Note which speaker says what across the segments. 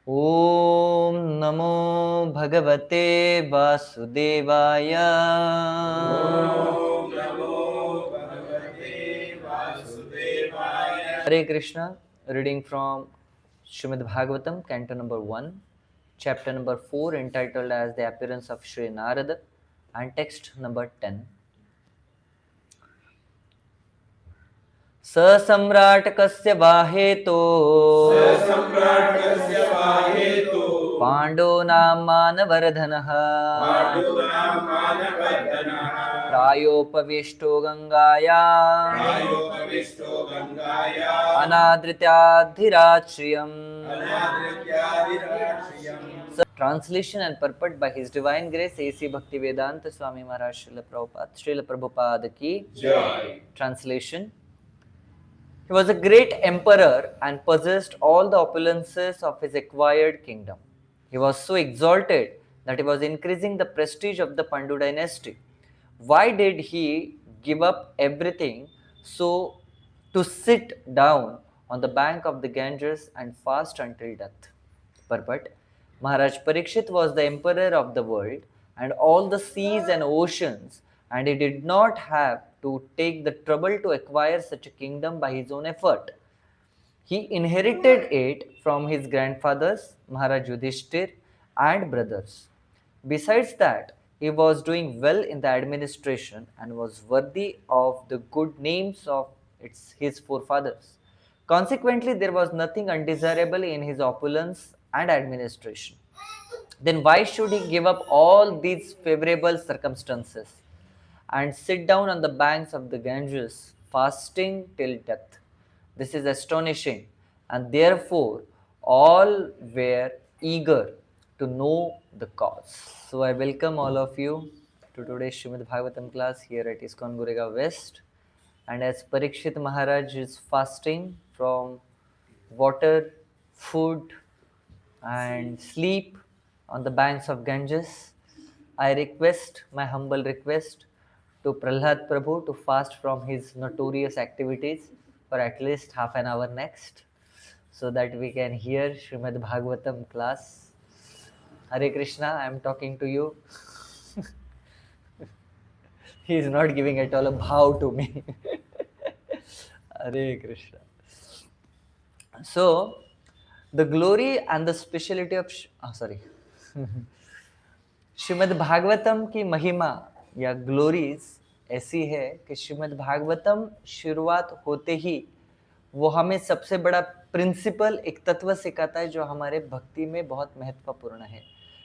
Speaker 1: ओम नमो भगवते वासुदेवाय।
Speaker 2: ओम नमो भगवते वासुदेवाय।
Speaker 1: हरे Krishna. Reading from Srimad Bhagavatam, canto number 1, chapter number 4, entitled as the appearance of Sri Narada, and text number 10. स सम्राट कस्य वाहेतो
Speaker 2: सम्राट्कस्य वाहेतो
Speaker 1: पाण्डूनां मानवर्धनः
Speaker 2: पाण्डूनां मानवर्धनः
Speaker 1: प्रायोपविष्टो गङ्गायां
Speaker 2: प्रायोपविष्टो गङ्गायाम्
Speaker 1: अनादृत्याधिराश्रियम्.
Speaker 2: अनादृत्यादिराश्रियम्.
Speaker 1: Translation and purport by His Divine Grace A.C. Bhaktivedanta Swami Maharaj Srila Prabhupada ki
Speaker 2: Jai.
Speaker 1: Translation. He was a great emperor and possessed all the opulences of his acquired kingdom. He was so exalted that he was increasing the prestige of the Pandu dynasty. Why did he give up everything so to sit down on the bank of the Ganges and fast until death? Purport. Maharaj Parikshit was the emperor of the world and all the seas and oceans, and he did not have to take the trouble to acquire such a kingdom by his own effort. He inherited it from his grandfathers, Maharaj Yudhishthir, and brothers. Besides that, he was doing well in the administration and was worthy of the good names of his forefathers. Consequently, there was nothing undesirable in his opulence and administration. Then why should he give up all these favorable circumstances and sit down on the banks of the Ganges, fasting till death? This is astonishing, and therefore all were eager to know the cause. So I welcome all of you to today's Srimad Bhagavatam class here at ISKCON Goregaon West. And as Parikshit Maharaj is fasting from water, food, and sleep on the banks of Ganges, I request, my humble request, to Prahlad Prabhu to fast from his notorious activities for at least half an hour next, so that we can hear Srimad Bhagavatam class. Hare Krishna, I am talking to you. He is not giving at all a bow to me. Hare Krishna. So, the glory and the speciality of Shrimad Bhagavatam की महिमा या glories ऐसी है कि श्रीमद् भागवतम शुरुआत होते ही वो हमें सबसे बड़ा प्रिंसिपल, एक तत्व सिखाता है जो हमारे भक्ति में बहुत महत्वपूर्ण है.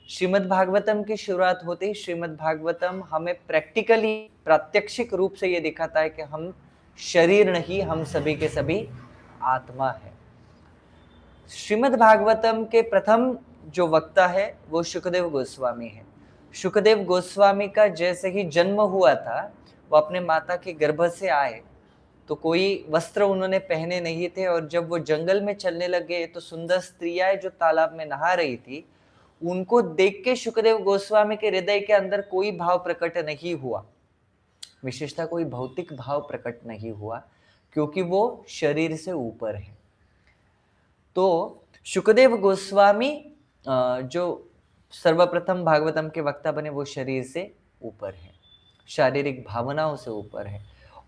Speaker 1: श्रीमद् भागवतम की शुरुआत होते ही श्रीमद् भागवतम हमें प्रैक्टिकली, प्रात्यक्षिक रूप से ये दिखाता है कि हम शरीर नहीं, हम सभी के सभी आत्मा है. श्रीमद् भागवतम के प्रथम जो वक्ता है वो शुकदेव गोस्वामी है. शुकदेव गोस्वामी का जैसे ही जन्म हुआ था, वो अपने माता के गर्भ से आए तो कोई वस्त्र उन्होंने पहने नहीं थे, और जब वो जंगल में चलने लगे तो सुंदर स्त्रियां जो तालाब में नहा रही थी, उनको देख के शुकदेव गोस्वामी के हृदय के अंदर कोई भाव प्रकट नहीं हुआ, विशेषता कोई भौतिक भाव प्रकट नहीं हुआ, क्योंकि वो शरीर से ऊपर है. तो शुकदेव गोस्वामी जो सर्वप्रथम भागवतम के वक्ता बने, वो शरीर से ऊपर है, शारीरिक भावनाओं से ऊपर है.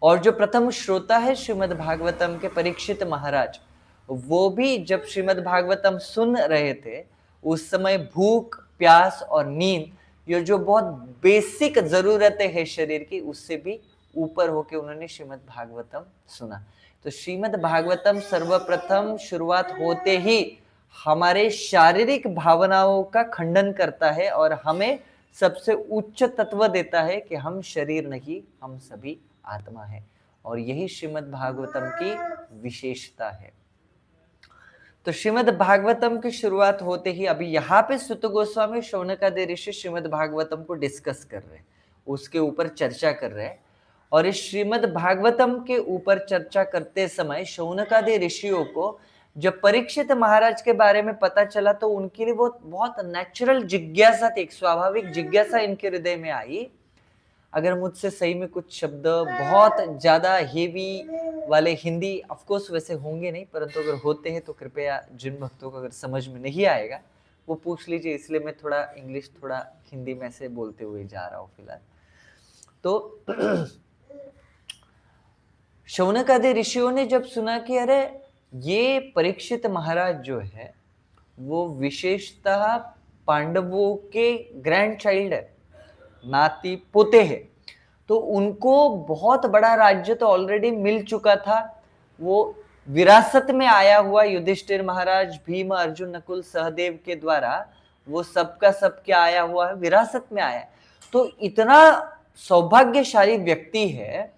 Speaker 1: और जो प्रथम श्रोता है श्रीमद् भागवतम के, परीक्षित महाराज, वो भी जब श्रीमद् भागवतम सुन रहे थे उस समय भूख, प्यास और नींद, ये जो बहुत बेसिक जरूरतें हैं शरीर की, उससे भी ऊपर होके उन्होंने श्रीमद् भागवतम सुना. तो श्रीमद् भागवतम सर्वप्रथम शुरुआत होते ही हमारे शारीरिक भावनाओं का खंडन करता है और हमें सबसे उच्च तत्व देता है कि हम शरीर नहीं, हम सभी आत्मा है. और यही श्रीमद् भागवतम की विशेषता है. तो श्रीमद् भागवतम की शुरुआत होते ही अभी यहाँ पे सुत गोस्वामी शौनकादि ऋषि श्रीमद् भागवतम को डिस्कस कर रहे हैं, उसके ऊपर चर्चा कर रहे हैं. और इस श्रीमद् भागवतम के ऊपर चर्चा करते समय शौनकादि ऋषियों को जब परीक्षित महाराज के बारे में पता चला तो उनके लिए वो बहुत नेचुरल जिज्ञासा थी, एक स्वाभाविक जिज्ञासा इनके हृदय में आई. अगर मुझसे सही में कुछ शब्द बहुत ज़्यादा हेवी वाले हिंदी ऑफ कोर्स वैसे होंगे नहीं, परंतु अगर होते हैं तो कृपया जिन भक्तों को अगर समझ में नहीं आएगा वो पूछ लीजिए, इसलिए मैं थोड़ा इंग्लिश थोड़ा हिंदी में से बोलते हुए जा रहा हूँ फिलहाल। तो शौनक आदि ऋषियों ने जब सुना कि अरे ये परीक्षित महाराज जो है वो विशेषतः पांडवों के ग्रैंड चाइल्ड है, नाती पोते हैं, तो उनको बहुत बड़ा राज्य तो ऑलरेडी मिल चुका था, वो विरासत में आया हुआ युधिष्ठिर महाराज, भीम, अर्जुन, नकुल, सहदेव के द्वारा वो सबका सब क्या आया हुआ है, विरासत में आया है। तो इतना सौभाग्यशाली व्यक्ति है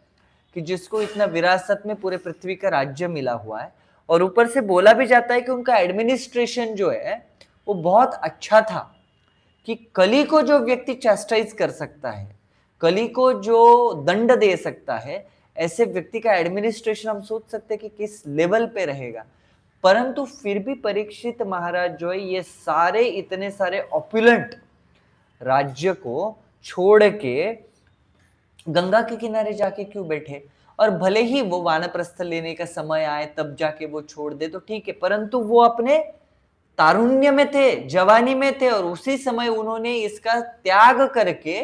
Speaker 1: कि जिसको इतना विरासत में पूरे पृथ्वी का राज्य मिला हुआ है, और ऊपर से बोला भी जाता है कि उनका एडमिनिस्ट्रेशन जो है वो बहुत अच्छा था, कि कली को जो व्यक्ति चैस्टाइज कर सकता है, कली को जो दंड दे सकता है, ऐसे व्यक्ति का एडमिनिस्ट्रेशन हम सोच सकते हैं कि किस लेवल पे रहेगा। परंतु फिर भी परीक्षित महाराज जो है ये सारे इतने सारे ऑपुलेंट राज्य को छोड़ के गंगा के किनारे जाके क्यों बैठे, और भले ही वो वानप्रस्थ लेने का समय आए तब जाके वो छोड़ दे तो ठीक है, परंतु वो अपने तारुण्य में थे, जवानी में थे, और उसी समय उन्होंने इसका त्याग करके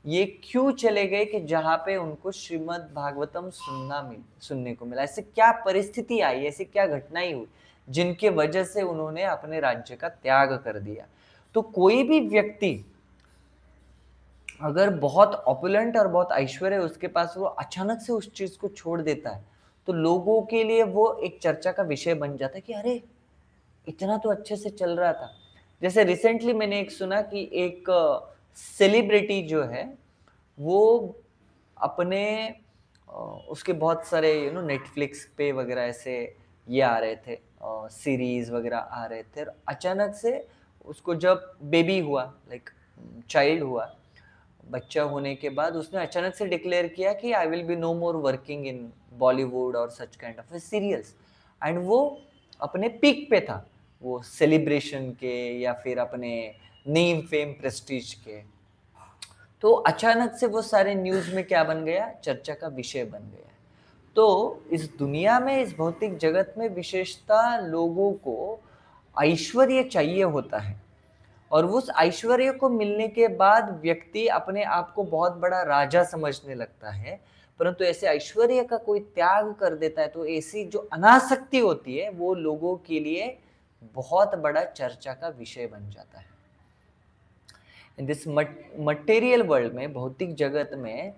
Speaker 1: ये क्यों चले गए कि जहां पे उनको श्रीमद् भागवतम सुनने को मिला। ऐसे क्या परिस्थिति आई, ऐसी क्या घटनाएं हुई जिनके वजह से उन्होंने अपने राज्य का त्याग कर दिया। तो कोई भी व्यक्ति अगर बहुत ऑपुलेंट और बहुत ऐश्वर्य है उसके पास, वो अचानक से उस चीज को छोड़ देता है तो लोगों के लिए वो एक चर्चा का विषय बन जाता है कि अरे इतना तो अच्छे से चल रहा था। जैसे रिसेंटली मैंने एक सुना कि एक सेलिब्रिटी जो है वो अपने उसके बहुत सारे नेटफ्लिक्स पे वगैरह ऐसे ये आ रहे थे, सीरीज वगैरह आ रहे थे, और अचानक से उसको जब बेबी हुआ, लाइक चाइल्ड हुआ, बच्चा होने के बाद उसने अचानक से डिक्लेयर किया कि I will be no more working in Bollywood और such kind of serials. And वो अपने पीक पे था, वो सेलिब्रेशन के या फिर अपने नेम फेम प्रेस्टीज के। तो अचानक से वो सारे न्यूज में क्या बन गया, चर्चा का विषय बन गया। तो इस दुनिया में, इस भौतिक जगत में विशेषता लोगों को ऐश्वर्य चाहिए होता है, और उस ऐश्वर्य को मिलने के बाद व्यक्ति अपने आप को बहुत बड़ा राजा समझने लगता है, परंतु ऐसे ऐश्वर्य का कोई त्याग कर देता है तो ऐसी जो अनासक्ति होती है वो लोगों के लिए बहुत बड़ा चर्चा का विषय बन जाता है। इन दिस मटेरियल वर्ल्ड में, भौतिक जगत में,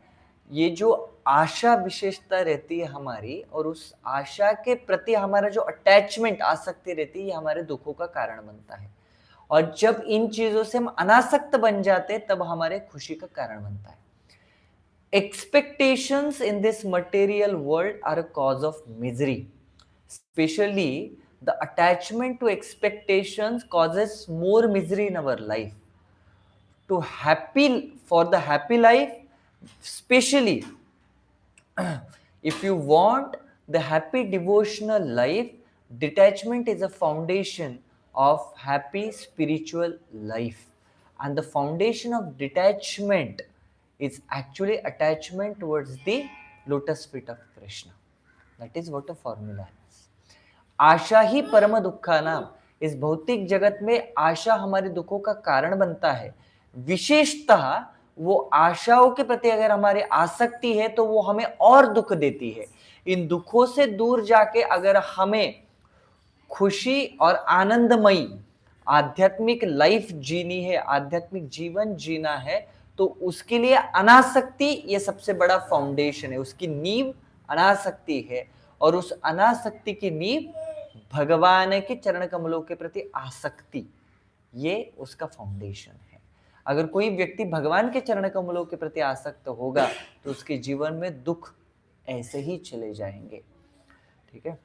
Speaker 1: ये जो आशा विशेषता रहती है हमारी, और उस आशा के प्रति हमारा जो अटैचमेंट, आसक्ति रहती है, ये हमारे दुखों का कारण बनता है। और जब इन चीजों से हम अनासक्त बन जाते तब हमारे खुशी का कारण बनता है। Expectations in this material world are a cause of misery. Especially the attachment to expectations causes more misery in our life. For the happy life, especially if you want the happy devotional life, detachment is a foundation of happy spiritual life. And the foundation of detachment is actually attachment towards the lotus feet of Krishna. That is what a formula is. आशा ही परम दुखा नाम। इस भौतिक जगत में आशा हमारे दुखों का कारण बनता है। विशेषतः वो आशाओं के प्रति अगर हमारी आसक्ति है तो वो हमें और दुख देती है। इन दुखों से दूर जाके अगर हमें खुशी और आनंदमयी आध्यात्मिक लाइफ जीनी है, आध्यात्मिक जीवन जीना है, तो उसके लिए अनासक्ति ये सबसे बड़ा फाउंडेशन है। उसकी नींव अनासक्ति है, और उस अनासक्ति की नींव भगवान के चरण कमलों के प्रति आसक्ति, ये उसका फाउंडेशन है। अगर कोई व्यक्ति भगवान के चरण कमलों के प्रति आसक्त होगा तो उसके जीवन में दुख ऐसे ही चले जाएंगे। ठीक है,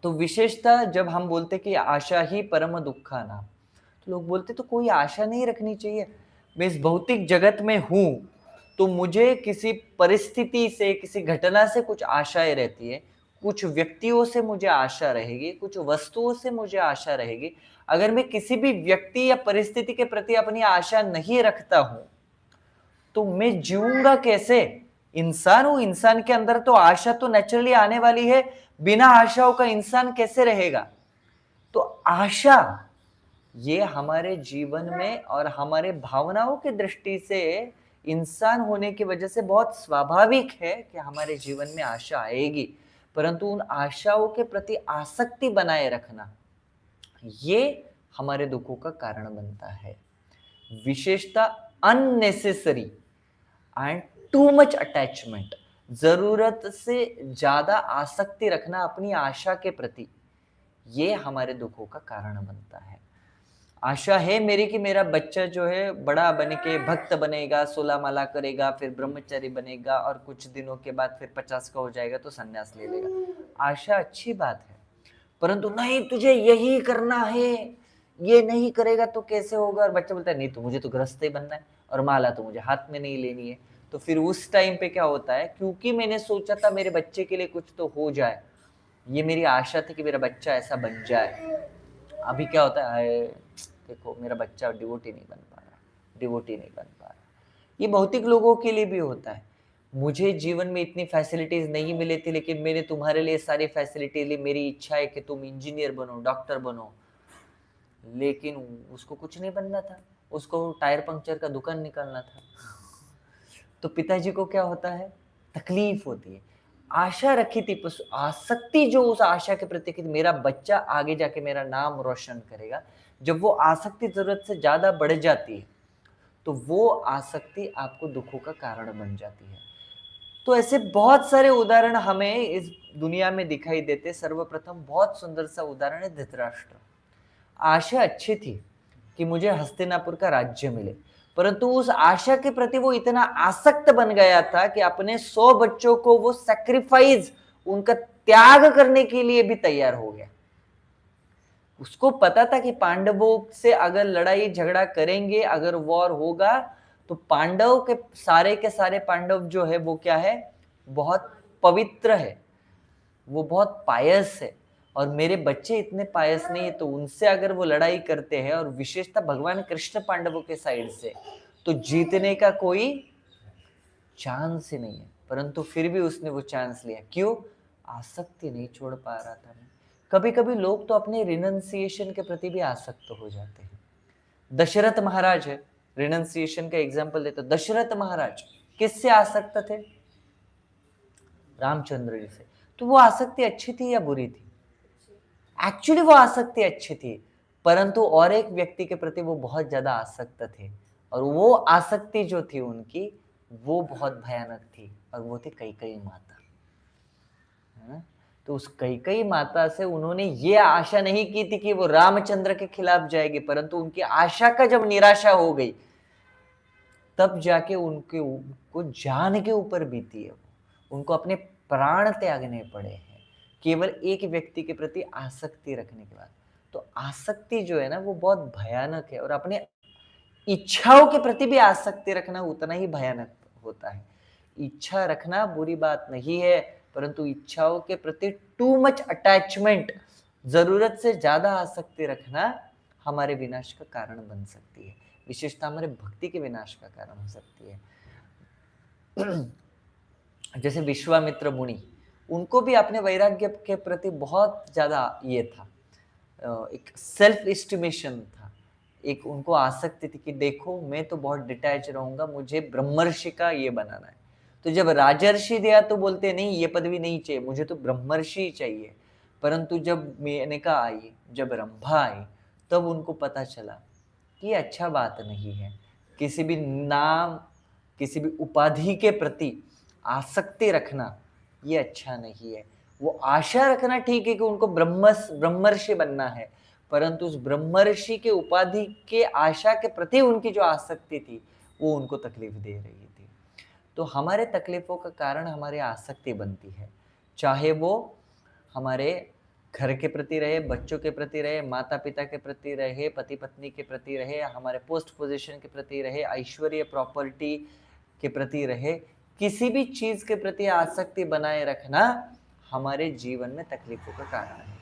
Speaker 1: तो विशेषता जब हम बोलते कि आशा ही परम दुखा नाम, तो लोग बोलते तो कोई आशा नहीं रखनी चाहिए। मैं इस भौतिक जगत में हूं तो मुझे किसी परिस्थिति से, किसी घटना से कुछ आशाएं रहती है, कुछ व्यक्तियों से मुझे आशा रहेगी, कुछ वस्तुओं से मुझे आशा रहेगी। अगर मैं किसी भी व्यक्ति या परिस्थिति के प्रति अपनी आशा नहीं रखता हूं तो मैं जीऊंगा कैसे? इंसान हूं, इंसान के अंदर तो आशा तो नेचुरली आने वाली है, बिना आशाओं का इंसान कैसे रहेगा? तो आशा ये हमारे जीवन में और हमारे भावनाओं की दृष्टि से इंसान होने की वजह से बहुत स्वाभाविक है कि हमारे जीवन में आशा आएगी, परंतु उन आशाओं के प्रति आसक्ति बनाए रखना ये हमारे दुखों का कारण बनता है। विशेषता unnecessary and too much attachment, जरूरत से ज्यादा आसक्ति रखना अपनी आशा के प्रति, ये हमारे दुखों का कारण बनता है। आशा है मेरी कि मेरा बच्चा जो है बड़ा बन के भक्त बनेगा, 16 माला करेगा, फिर ब्रह्मचारी बनेगा और कुछ दिनों के बाद फिर 50 का हो जाएगा तो सन्यास ले लेगा। आशा अच्छी बात है, परंतु नहीं तुझे यही करना है, ये नहीं करेगा तो कैसे होगा? और बच्चा बोलता है नहीं तो मुझे तो गृहस्थ ही बनना है और माला तो मुझे हाथ में नहीं लेनी है। तो फिर उस टाइम पे क्या होता है, क्योंकि मैंने सोचा था मेरे बच्चे के लिए कुछ तो हो जाए, ये मेरी आशा थी कि मेरा बच्चा ऐसा बन जाए, अभी क्या होता है, देखो मेरा बच्चा डिवोटी नहीं बन पा रहा, डिवोटी नहीं बन पा रहा। ये भौतिक लोगों के लिए भी होता है। मुझे जीवन में इतनी फैसिलिटीज नहीं मिली थी, लेकिन मैंने तुम्हारे लिए सारी फैसिलिटी ली, मेरी इच्छा है कि तुम इंजीनियर बनो, डॉक्टर बनो, लेकिन उसको कुछ नहीं बनना था, उसको टायर पंक्चर का दुकान निकालना था। तो पिताजी को क्या होता है, तकलीफ होती है। आशा रखी थी, आसक्ति जो उस आशा के प्रति कि मेरा बच्चा आगे जाके मेरा नाम रोशन करेगा, जब वो आसक्ति जरूरत से ज्यादा बढ़ जाती है तो वो आसक्ति आपको दुखों का कारण बन जाती है। तो ऐसे बहुत सारे उदाहरण हमें इस दुनिया में दिखाई देते। सर्वप्रथम बहुत सुंदर सा उदाहरण है धृतराष्ट्र। आशा अच्छी थी कि मुझे हस्तिनापुर का राज्य मिले, परंतु उस आशा के प्रति वो इतना आसक्त बन गया था कि अपने 100 बच्चों को वो सैक्रिफाइस, उनका त्याग करने के लिए भी तैयार हो गया। उसको पता था कि पांडवों से अगर लड़ाई झगड़ा करेंगे, अगर वॉर होगा, तो पांडव के सारे पांडव जो है वो क्या है, बहुत पवित्र है, वो बहुत पायस है, और मेरे बच्चे इतने पायस नहीं है, तो उनसे अगर वो लड़ाई करते हैं, और विशेषता भगवान कृष्ण पांडवों के साइड से, तो जीतने का कोई चांस ही नहीं है। परंतु फिर भी उसने वो चांस लिया, क्यों? आसक्ति नहीं छोड़ पा रहा था मैं। कभी कभी लोग तो अपने रिनंसिएशन के प्रति भी आसक्त हो जाते हैं। दशरथ महाराज है, रिनंसिएशन का एग्जाम्पल देते। दशरथ महाराज किससे आसक्त थे? रामचंद्र जी से। तो वो आसक्ति अच्छी थी या बुरी थी? एक्चुअली वो आसक्ति अच्छी थी, परंतु और एक व्यक्ति के प्रति वो बहुत ज्यादा आसक्त थे, और वो आसक्ति जो थी उनकी वो बहुत भयानक थी, और वो थी कैकेयी माता, है ना? तो उस कैकेयी माता से उन्होंने ये आशा नहीं की थी कि वो रामचंद्र के खिलाफ जाएगी, परंतु उनकी आशा का जब निराशा हो गई, तब जाके उनको जान के ऊपर बीती है, उनको अपने प्राण त्यागने पड़े हैं केवल एक व्यक्ति के प्रति आसक्ति रखने के बाद। तो आसक्ति जो है ना वो बहुत भयानक है, और अपने इच्छाओं के प्रति भी आसक्ति रखना उतना ही भयानक होता है। इच्छा रखना बुरी बात नहीं है, परंतु इच्छाओं के प्रति टू मच अटैचमेंट, जरूरत से ज्यादा आसक्ति रखना हमारे विनाश का कारण बन सकती है, विशेषता हमारे भक्ति के विनाश का कारण हो सकती है। जैसे विश्वामित्र मुनि, उनको भी अपने वैराग्य के प्रति बहुत ज्यादा ये था, एक सेल्फ एस्टिमेशन था, एक उनको आसक्ति थी कि देखो मैं तो बहुत डिटैच रहूंगा, मुझे ब्रह्मर्षि का ये बनाना है। तो जब राजर्षि दिया तो बोलते नहीं ये पदवी नहीं चाहिए, मुझे तो ब्रह्मर्षि चाहिए। परंतु जब मेनका आई, जब रंभा आई, तब उनको पता चला कि ये अच्छा बात नहीं है, किसी भी नाम, किसी भी उपाधि के प्रति आसक्ति रखना ये अच्छा नहीं है। वो आशा रखना ठीक है कि उनको ब्रह्मर्षि बनना है, परंतु उस ब्रह्मर्षि के उपाधि के आशा के प्रति उनकी जो आसक्ति थी वो उनको तकलीफ दे रही थी। तो हमारे तकलीफों का कारण हमारी आसक्ति बनती है, चाहे वो हमारे घर के प्रति रहे, बच्चों के प्रति रहे, माता पिता के प्रति रहे, पति पत्नी के प्रति रहे, हमारे पोस्ट पोजीशन के प्रति रहे, ऐश्वर्य प्रॉपर्टी के प्रति रहे, किसी भी चीज के प्रति आसक्ति बनाए रखना हमारे जीवन में तकलीफों का कारण है।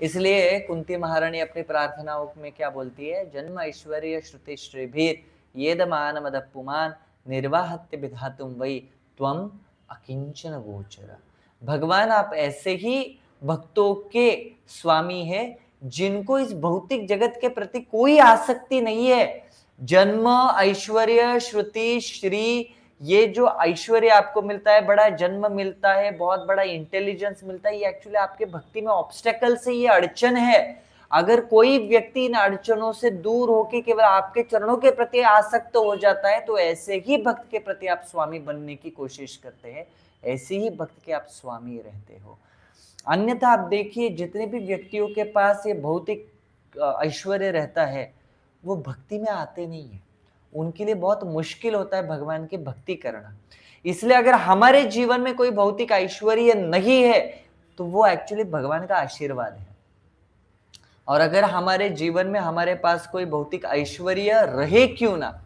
Speaker 1: इसलिए कुंती महारानी अपनी प्रार्थनाओं में क्या बोलती है? जन्म ऐश्वर्य श्रुति श्रीभीर येद मान मदपुमान निर्वाहत्य विधातुम वै त्वम अकिंचन गोचर। भगवान आप ऐसे ही भक्तों के स्वामी हैं जिनको इस भौतिक जगत के प्रति कोई आसक्ति नहीं है। जन्म, ऐश्वर्य, श्रुति, श्री, ये जो ऐश्वर्य आपको मिलता है, बड़ा जन्म मिलता है, बहुत बड़ा इंटेलिजेंस मिलता है, ये एक्चुअली आपके भक्ति में ऑब्स्टेकल से, ये अड़चन है। अगर कोई व्यक्ति इन अड़चनों से दूर होकर केवल आपके चरणों के प्रति आसक्त हो जाता है, तो ऐसे ही भक्त के प्रति आप स्वामी बनने की कोशिश करते हैं, ऐसे ही भक्त के आप स्वामी रहते हो। अन्यथा आप देखिए, जितने भी व्यक्तियों के पास ये भौतिक ऐश्वर्य रहता है, वो भक्ति में आते नहीं है। उनके लिए बहुत मुश्किल होता है भगवान की भक्ति करना। इसलिए अगर हमारे जीवन में कोई भौतिक ऐश्वर्य नहीं है, तो वो एक्चुअली भगवान का आशीर्वाद है। और अगर हमारे जीवन में हमारे पास कोई भौतिक ऐश्वर्य रहे क्यों ना,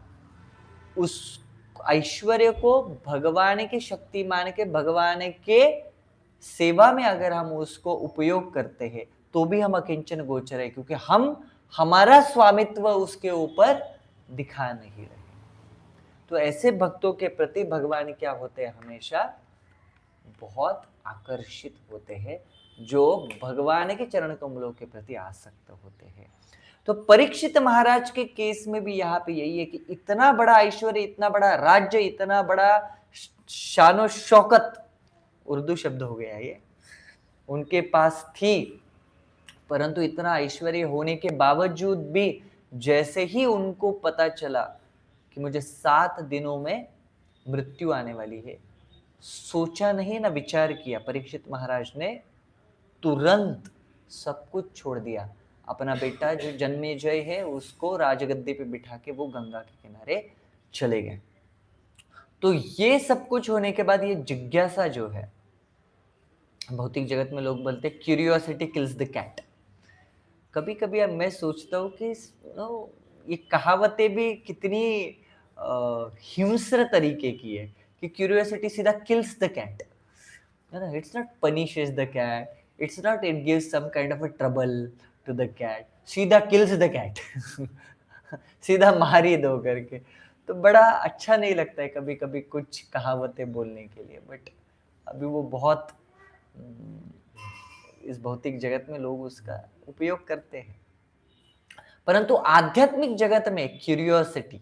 Speaker 1: उस ऐश्वर्य को भगवान के शक्तिमान के, भगवान के सेवा में अगर हम उसको उपयोग करते हैं, तो भी हम अकिंचन गोचर है, क्योंकि हम हमारा स्वामित्व उसके ऊपर दिखा नहीं रहे। तो ऐसे भक्तों के प्रति भगवान क्या होते हैं, हमेशा बहुत आकर्षित होते हैं, जो भगवान के चरण कमलों के प्रति आसक्त होते हैं। तो परीक्षित महाराज के केस में भी यहाँ पे यही है कि इतना बड़ा ऐश्वर्य, इतना बड़ा राज्य, इतना बड़ा शानो शौकत, उर्दू शब्द हो गया ये, उनके पास थी, परंतु इतना ऐश्वर्य होने के बावजूद भी जैसे ही उनको पता चला कि मुझे 7 दिनों में मृत्यु आने वाली है, सोचा नहीं ना विचार किया, परीक्षित महाराज ने तुरंत सब कुछ छोड़ दिया। अपना बेटा जो जन्मेजय है उसको राजगद्दी पे बिठा के वो गंगा के किनारे चले गए। तो ये सब कुछ होने के बाद ये जिज्ञासा जो है, भौतिक जगत में लोग बोलते हैं क्यूरियोसिटी किल्स द कैट। कभी कभी अब मैं सोचता हूँ कि ये कहावतें भी कितनी हिंस्र तरीके की है कि क्यूरियोसिटी सीधा किल्स द कैट, है ना। It's not punishes the cat, it's not it gives some kind of a trouble to the cat, सीधा किल्स द कैट सीधा मार ही दो करके। तो बड़ा अच्छा नहीं लगता है कभी कभी कुछ कहावतें बोलने के लिए, बट अभी वो बहुत इस भौतिक जगत में लोग उसका उपयोग करते हैं। परंतु आध्यात्मिक जगत में क्यूरियोसिटी,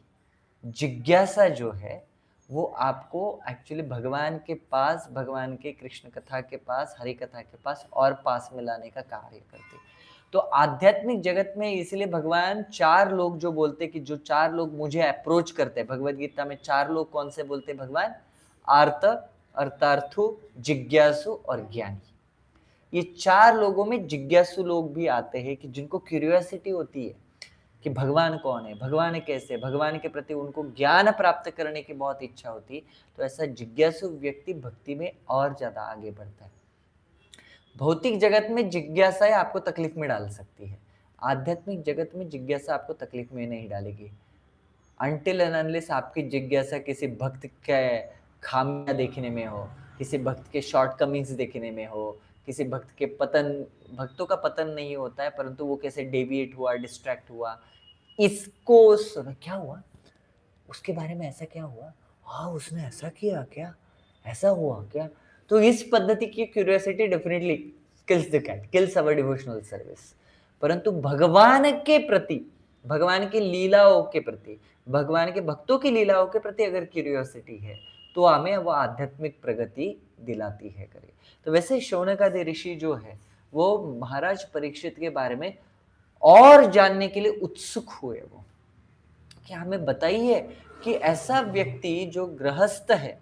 Speaker 1: जिज्ञासा जो है, वो आपको एक्चुअली भगवान के पास, भगवान के कृष्ण कथा के पास, हरि कथा के पास और पास में लाने का कार्य करती है। तो आध्यात्मिक जगत में इसलिए भगवान 4 लोग जो बोलते कि जो 4 लोग मुझे अप्रोच करते हैं, भगवद गीता में 4 लोग कौन से बोलते हैं भगवान, आर्त, अर्थार्थु, जिज्ञासु और ज्ञानी। ये 4 लोगों में जिज्ञासु लोग भी आते हैं कि जिनको क्यूरियोसिटी होती है कि भगवान कौन है, भगवान कैसे, भगवान के प्रति उनको ज्ञान प्राप्त करने की बहुत इच्छा होती है। तो ऐसा जिज्ञासु व्यक्ति भक्ति में और ज्यादा आगे बढ़ता है। भौतिक जगत में जिज्ञासाएं आपको तकलीफ में डाल सकती है, आध्यात्मिक जगत में जिज्ञासा आपको तकलीफ में नहीं डालेगी। अनटिल एंड अनलेस आपकी जिज्ञासा किसी भक्त के खामियां देखने में हो, किसी भक्त के शॉर्टकमिंग्स देखने में हो, किसी भक्त के पतन, भक्तों का पतन नहीं होता है, परंतु वो कैसे डेविएट हुआ, डिस्ट्रैक्ट हुआ, इसको क्या हुआ, उसके बारे में ऐसा क्या हुआ, हाँ उसने ऐसा किया क्या, ऐसा हुआ क्या। तो इस पद्धति की curiosity definitely kills the cat, kills our devotional service. परंतु भगवान के प्रति, भगवान की लीलाओं के प्रति, भगवान के भक्तों की लीलाओं के प्रति अगर क्यूरियोसिटी है, तो हमें वो आध्यात्मिक प्रगति दिलाती है करे। तो वैसे शौनकादि ऋषि जो है वो महाराज परीक्षित के बारे में और जानने के लिए उत्सुक हुए। वो कि हमें बताइए कि ऐसा व्यक्ति जो गृहस्थ है,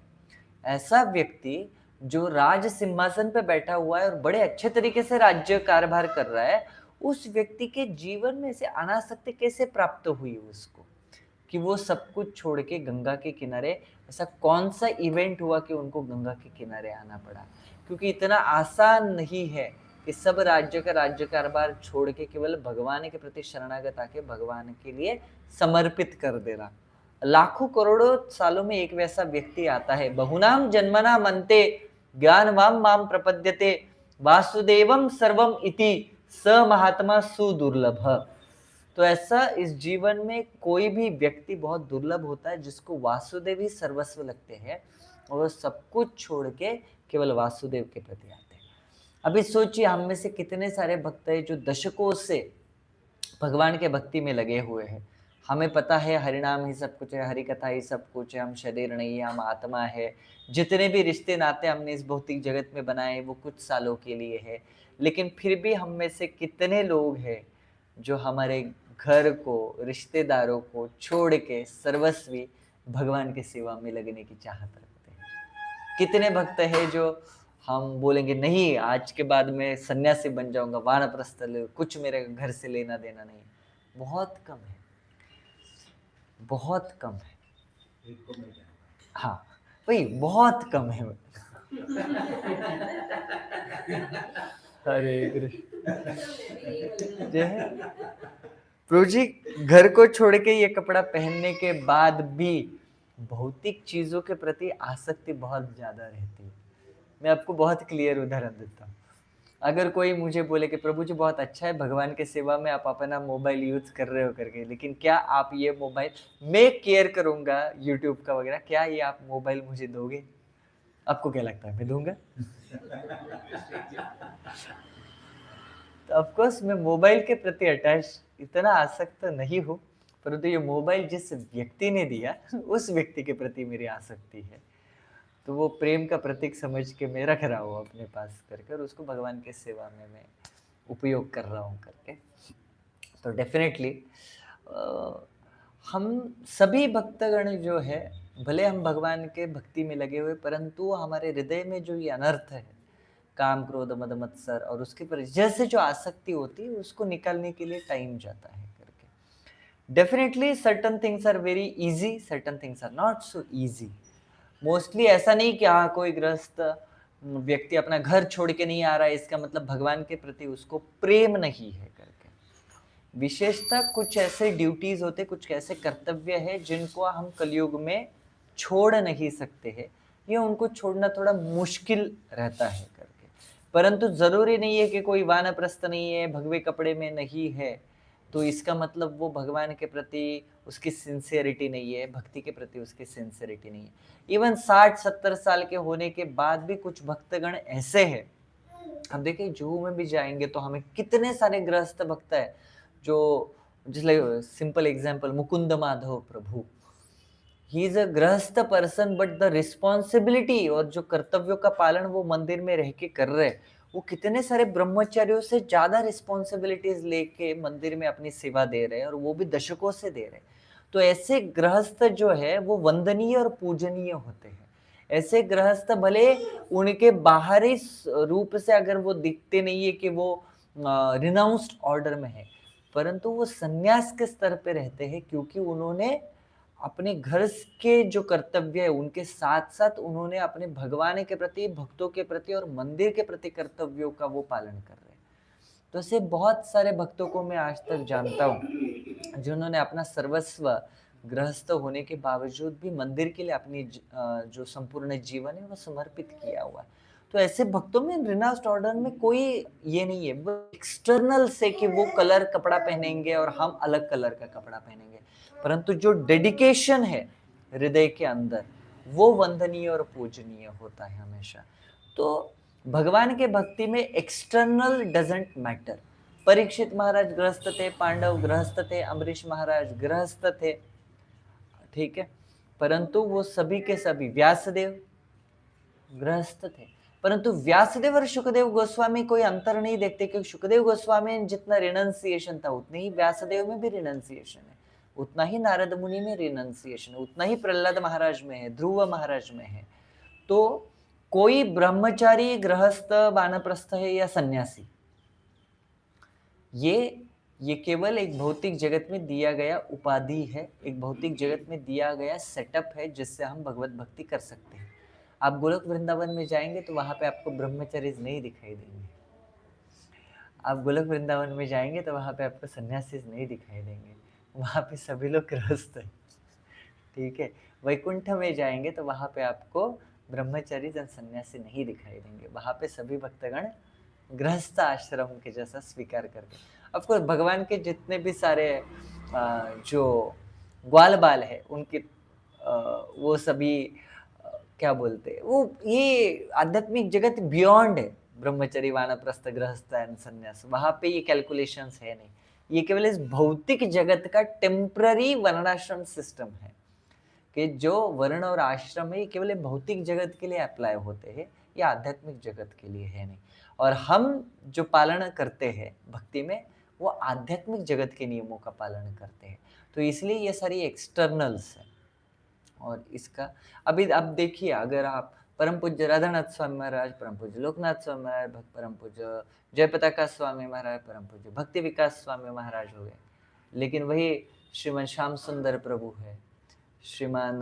Speaker 1: ऐसा व्यक्ति जो राज सिंहासन पे बैठा हुआ है और बड़े अच्छे तरीके से राज्य कारभार कर रहा है, उस व्यक्ति के जीवन में से अनासक्ति कैसे प्राप्त हुई उसको, कि वो सब कुछ छोड़ के गंगा के किनारे, ऐसा कौन सा इवेंट हुआ कि उनको गंगा के किनारे आना पड़ा। क्योंकि इतना आसान नहीं है कि सब राज्य का राज्य कारभार छोड़ के केवल भगवान के प्रति शरणागत आके भगवान के लिए समर्पित कर देना। लाखों करोड़ों सालों में एक वैसा व्यक्ति आता है, बहुनाम जन्मना मनते ज्ञानवाम माम प्रपद्यते वासुदेवम सर्वम इति स महात्मा सुदुर्लभ। तो ऐसा इस जीवन में कोई भी व्यक्ति बहुत दुर्लभ होता है जिसको वासुदेव ही सर्वस्व लगते हैं और वो सब कुछ छोड़ के केवल वासुदेव के प्रति आते हैं। अभी सोचिए हम में से कितने सारे भक्त हैं जो दशकों से भगवान के भक्ति में लगे हुए हैं। हमें पता है हरिनाम ही सब कुछ है, हरि कथा ही सब कुछ है, हम शरीर नहीं है, हम आत्मा है। जितने भी रिश्ते नाते हमने इस भौतिक जगत में बनाए वो कुछ सालों के लिए है, लेकिन फिर भी हम में से कितने लोग हैं जो हमारे घर को, रिश्तेदारों को छोड़ के सर्वस्वी भगवान की सेवा में लगने की चाहत रखते हैं। कितने भक्त हैं जो हम बोलेंगे नहीं आज के बाद मैं सन्यासी बन जाऊंगा, वानप्रस्थ कुछ मेरे घर से लेना देना नहीं। बहुत कम है, बहुत कम है। हाँ वही बहुत कम है। हरे कृष्ण। जो है प्रभु जी, घर को छोड़ के ये कपड़ा पहनने के बाद भी भौतिक चीजों के प्रति आसक्ति बहुत ज्यादा रहती है। मैं आपको बहुत क्लियर उदाहरण देता हूँ। अगर कोई मुझे बोले कि प्रभु जी बहुत अच्छा है भगवान के सेवा में आप अपना मोबाइल यूज कर रहे हो करके, लेकिन क्या आप ये मोबाइल, मैं केयर करूंगा यूट्यूब का वगैरह, क्या ये आप मोबाइल मुझे दोगे? आपको क्या लगता है मैं दूंगा? तो ऑफकोर्स मैं मोबाइल के प्रति अटैच इतना आसक्त नहीं हूँ, परंतु ये मोबाइल जिस व्यक्ति ने दिया उस व्यक्ति के प्रति मेरी आसक्ति है। तो वो प्रेम का प्रतीक समझ के मैं रख रहा हूँ अपने पास करके और उसको भगवान के सेवा में मैं उपयोग कर रहा हूँ करके। तो डेफिनेटली हम सभी भक्तगण जो है, भले हम भगवान के भक्ति में लगे हुए, परंतु हमारे हृदय में जो ये अनर्थ है, काम क्रोध मद मत्सर और उसके पर जैसे जो आसक्ति होती है उसको निकालने के लिए टाइम जाता है करके। Definitely certain things are very easy, certain things are not so easy. Mostly ऐसा नहीं कि हाँ कोई गृहस्थ व्यक्ति अपना घर छोड़ के नहीं आ रहा है इसका मतलब भगवान के प्रति उसको प्रेम नहीं है करके। विशेषतः कुछ ऐसे ड्यूटीज होते, कुछ ऐसे कर्तव्य है जिनको हम कलयुग में छोड़ नहीं सकते हैं, या उनको छोड़ना थोड़ा मुश्किल रहता है करके। परंतु जरूरी नहीं है कि कोई वानप्रस्थ नहीं है, भगवे कपड़े में नहीं है, तो इसका मतलब वो भगवान के प्रति उसकी सिंसियरिटी नहीं है, भक्ति के प्रति उसकी सिंसियरिटी नहीं है। इवन 60-70 साल के होने के बाद भी कुछ भक्तगण ऐसे हैं, हम देखिए जुहू में भी जाएंगे तो हमें कितने सारे गृहस्थ भक्त है जो, जैसे simple example Mukund Madhav Prabhu, he is a गृहस्थ पर्सन बट द रिस्पॉन्सिबिलिटी और जो कर्तव्यों का पालन वो मंदिर में रह के कर रहे, वो कितने सारे ब्रह्मचारियों से ज्यादा रिस्पॉन्सिबिलिटीज लेके मंदिर में अपनी सेवा दे रहे हैं और वो भी दशकों से दे रहे हैं। तो ऐसे गृहस्थ जो है वो वंदनीय और पूजनीय होते हैं। ऐसे गृहस्थ भले उनके बाहरी रूप से अगर वो दिखते नहीं है कि वो रिनाउंस्ड ऑर्डर में है, परंतु वो सन्यास के स्तर पे रहते हैं, क्योंकि उन्होंने अपने घर के जो कर्तव्य है उनके साथ साथ उन्होंने अपने भगवान के प्रति, भक्तों के प्रति और मंदिर के प्रति कर्तव्यों का वो पालन कर रहे हैं। तो ऐसे बहुत सारे भक्तों को मैं आज तक जानता हूँ जिन्होंने अपना सर्वस्व गृहस्थ होने के बावजूद भी मंदिर के लिए अपनी जो संपूर्ण जीवन है वो समर्पित किया हुआ है। तो ऐसे भक्तों में रिनाउंस्ड ऑर्डर में कोई ये नहीं है, वो एक्सटर्नल से कि वो कलर कपड़ा पहनेंगे और हम अलग कलर का कपड़ा पहनेंगे, परंतु जो डेडिकेशन है हृदय के अंदर वो वंदनीय और पूजनीय होता है हमेशा। तो भगवान के भक्ति में एक्सटर्नल डजंट मैटर। परीक्षित महाराज गृहस्थ थे, पांडव गृहस्थ थे, अम्बरीश महाराज गृहस्थ थे, ठीक है, परंतु वो सभी के सभी, व्यासदेव गृहस्थ थे, परंतु व्यासदेव और सुखदेव गोस्वामी कोई अंतर नहीं देखते, क्योंकि सुखदेव गोस्वामी में जितना रिनंसिएशन था उतनी ही व्यासदेव में भी रिनंसिएशन है, उतना ही नारद मुनि में रिनंसिएशन है, उतना ही प्रहलाद महाराज में है, ध्रुव महाराज में है। तो कोई ब्रह्मचारी, गृहस्थ, वानप्रस्थ है या सन्यासी, ये केवल एक भौतिक जगत में दिया गया उपाधि है, एक भौतिक जगत में दिया गया सेटअप है जिससे हम भगवत भक्ति कर सकते हैं। आप गोलोक वृंदावन में जाएंगे तो वहां पे आपको ब्रह्मचारी नहीं दिखाई देंगे, आप गोलोक वृंदावन में जाएंगे तो वहां पे आपको सन्यासी नहीं दिखाई देंगे, वहां पे सभी लोग गृहस्थ हैं, ठीक है। वैकुंठ में जाएंगे तो वहां पे आपको ब्रह्मचारी जन सन्यासी नहीं दिखाई देंगे, वहां पे सभी भक्तगण गृहस्थ आश्रम के जैसा स्वीकार करके। ऑफ कोर्स भगवान के जितने भी सारे जो ग्वाल बाल है उनके वो सभी क्या बोलते हैं वो ये आध्यात्मिक जगत बियॉन्ड है ब्रह्मचर्य वानप्रस्थ गृहस्थ एंड संन्यास, वहां पे ये कैलकुलेशंस है नहीं। ये केवल इस भौतिक जगत का टेम्पररी वर्णाश्रम सिस्टम है कि जो वर्ण और आश्रम है ये केवल भौतिक जगत के लिए अप्लाई होते हैं, ये आध्यात्मिक जगत के लिए है नहीं। और हम जो पालन करते हैं भक्ति में वो आध्यात्मिक जगत के नियमों का पालन करते हैं, तो इसलिए ये सारी एक्सटर्नल्स है। और इसका अभी अब देखिए, अगर आप परम पूज्य राधानाथ स्वामी महाराज, परम पूज्य लोकनाथ स्वामी महाराज, परम पूज्य जयपताका स्वामी महाराज, परम पूज्य भक्ति विकास स्वामी महाराज हो गए, लेकिन वही श्रीमान श्याम सुंदर प्रभु है, श्रीमान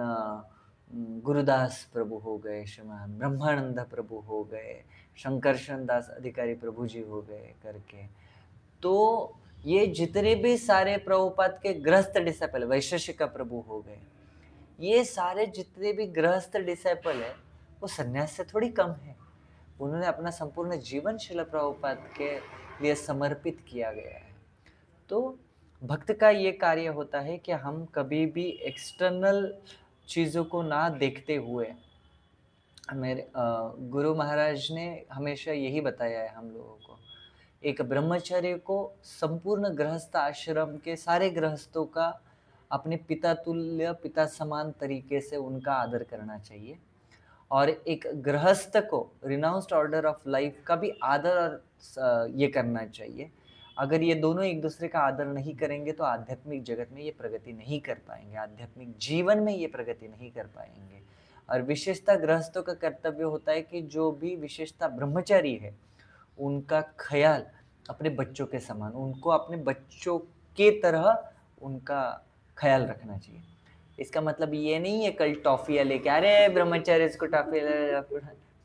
Speaker 1: गुरुदास प्रभु हो गए, श्रीमान ब्रह्मानंद प्रभु हो गए, शंकरशन दास अधिकारी प्रभु जी हो गए करके, तो ये जितने भी सारे प्रभुपाद के गृहस्थ डिसाइपल, वैशेषिका प्रभु हो गए, ये सारे जितने भी गृहस्थ डिसाइपल है वो सन्यास से थोड़ी कम है। उन्होंने अपना संपूर्ण जीवन श्रील प्रभुपाद के लिए समर्पित किया गया है। तो भक्त का ये कार्य होता है कि हम कभी भी एक्सटर्नल चीज़ों को ना देखते हुए, मेरे गुरु महाराज ने हमेशा यही बताया है हम लोगों को, एक ब्रह्मचर्य को संपूर्ण गृहस्थ आश्रम के सारे गृहस्थों का अपने पिता तुल्य, पिता समान तरीके से उनका आदर करना चाहिए, और एक गृहस्थ को रिनाउंस्ड ऑर्डर ऑफ लाइफ का भी आदर और ये करना चाहिए। अगर ये दोनों एक दूसरे का आदर नहीं करेंगे तो आध्यात्मिक जगत में ये प्रगति नहीं कर पाएंगे, आध्यात्मिक जीवन में ये प्रगति नहीं कर पाएंगे। और विशेषता गृहस्थों का कर्तव्य होता है कि जो भी विशेषता ब्रह्मचारी है उनका ख्याल अपने बच्चों के समान, उनको अपने बच्चों के तरह उनका ख्याल रखना चाहिए। इसका मतलब ये नहीं है कल टॉफियाँ लेके अरे ब्रह्मचारी इसको toffee,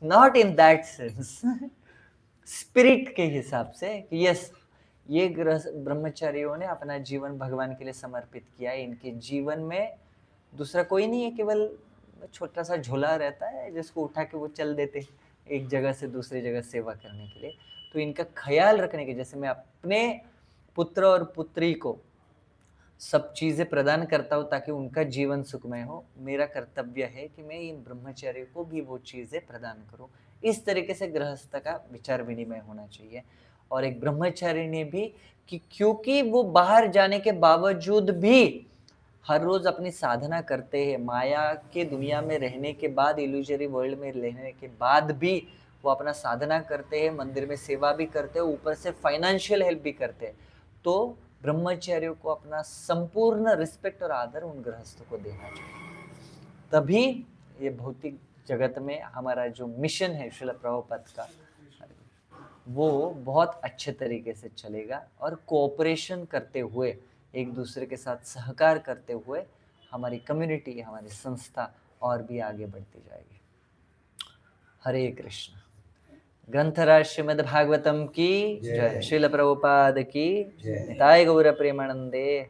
Speaker 1: not in that sense, spirit के हिसाब से कि यस ये ब्रह्मचारियों ने अपना जीवन भगवान के लिए समर्पित किया है, इनके जीवन में दूसरा कोई नहीं है, केवल छोटा सा झोला रहता है जिसको उठा के वो चल देते एक जगह से दूसरी जगह सेवा करने के लिए। तो इनका ख्याल रखने के, जैसे मैं अपने पुत्र और पुत्री को सब चीज़ें प्रदान करता हूँ ताकि उनका जीवन सुखमय हो, मेरा कर्तव्य है कि मैं इन ब्रह्मचारी को भी वो चीज़ें प्रदान करूँ। इस तरीके से गृहस्थ का विचार विनिमय होना चाहिए। और एक ब्रह्मचारी ने भी कि क्योंकि वो बाहर जाने के बावजूद भी हर रोज अपनी साधना करते हैं, माया के दुनिया में रहने के बाद, इल्यूजरी वर्ल्ड में रहने के बाद भी वो अपना साधना करते हैं, मंदिर में सेवा भी करते हैं, ऊपर से फाइनेंशियल हेल्प भी करते हैं। तो ब्रह्मचारियों को अपना संपूर्ण रिस्पेक्ट और आदर उन गृहस्थों को देना चाहिए, तभी ये भौतिक जगत में हमारा जो मिशन है श्रील प्रभुपाद का वो बहुत अच्छे तरीके से चलेगा। और कोऑपरेशन करते हुए, एक दूसरे के साथ सहकार करते हुए हमारी कम्युनिटी, हमारी संस्था और भी आगे बढ़ती जाएगी। हरे कृष्ण। ग्रंथराज श्रीमद् भागवतम की जय, श्रील प्रभुपाद की जय, निताय गौर प्रेमानंदे।